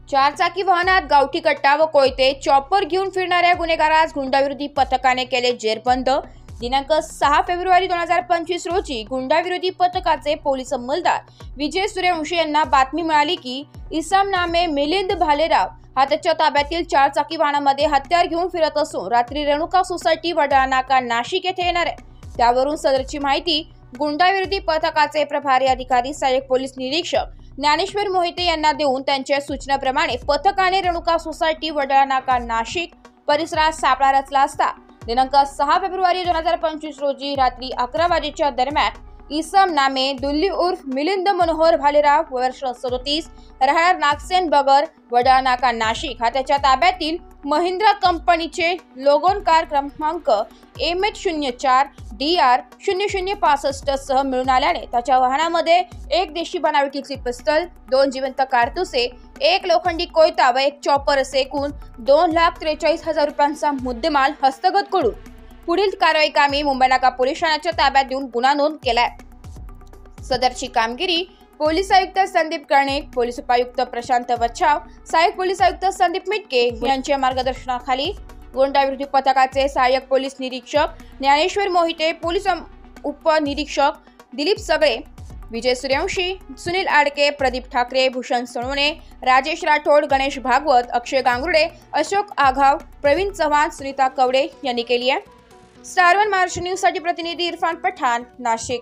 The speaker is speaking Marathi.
चारचाकी वाहनात गावठी कट्टा व कोयते चॉपर घेऊन फिरणाऱ्या गुन्हेगारास गुंडाविरोधी पथकाने केले जेरबंद। दिनांक 6 फेब्रुवारी 2025 रोजी गुंडाविरोधी पथकाचे पोलीस अंमलदार विजय सूर्यवंशी यांना बातमी मिळाली की इसम नामे मिलिंद भालेराव हा त्याच्या ताब्यातील चारचाकी वाहनामध्ये हत्यार घेऊन फिरत असून रात्री रेणुका सोसायटी वडाळा नाका नाशिक येथे येणार आहे। त्यावरून सदरची माहिती गुंडाविरोधी पथकाचे प्रभारी अधिकारी सहाय्यक पोलीस निरीक्षक ज्ञानेश्वर मोहिते यांना देऊन त्यांच्या सूचनेप्रमाणे पथकाने रेणुका सोसायटी वडाळा नाका नाशिक परिसरात सापळा रचला असता दिनांक 6 फेब्रुवारी 2025 रोजी रात्री 11 वाजेच्या दरम्यान इसम नामे दुल्ली उर्फ मिलिंद मनोहर भालेराव वर्ष 37 राहणार नागसेन बगर वडाळा नाका नाशिक हा त्याच्या ताब्यातील महिंद्रा कंपनीचे लोगोन कार क्रमांक MH04 DR 0065 सह मिळून आल्याने त्याच्या वाहनामध्ये एक देशी बनावटीची पिस्तल, 2 जिवंत कारतुसे, एक लोखंडी कोयता व एक चॉपर असे एकूण 2,43,000 रुपयांचा मुद्देमाल हस्तगत करून पुढील कारवाई कामी मुंबई नाका पोलीस ठाण्याच्या ताब्यात देऊन गुन्हा नोंद केलाय। सदरची कामगिरी पोलीस आयुक्त संदीप कर्णिक, पोलीस उपायुक्त प्रशांत वच्छाव, सहाय्यक पोलीस आयुक्त संदीप मिटके यांच्या मार्गदर्शनाखाली गुंडाविरोधी पथकाचे सहाय्यक पोलीस निरीक्षक ज्ञानेश्वर मोहिते, पोलीस उपनिरीक्षक दिलीप सगळे, विजय सूर्यवंशी, सुनील आडके, प्रदीप ठाकरे, भूषण सोनवणे, राजेश राठोड, गणेश भागवत, अक्षय गांगुर्डे, अशोक आघाव, प्रवीण चव्हाण, सुनीता कवडे यांनी केली आहे। स्टार 1 महाराष्ट्र न्यूज साठी प्रतिनिधी इरफान पठाण, नाशिक।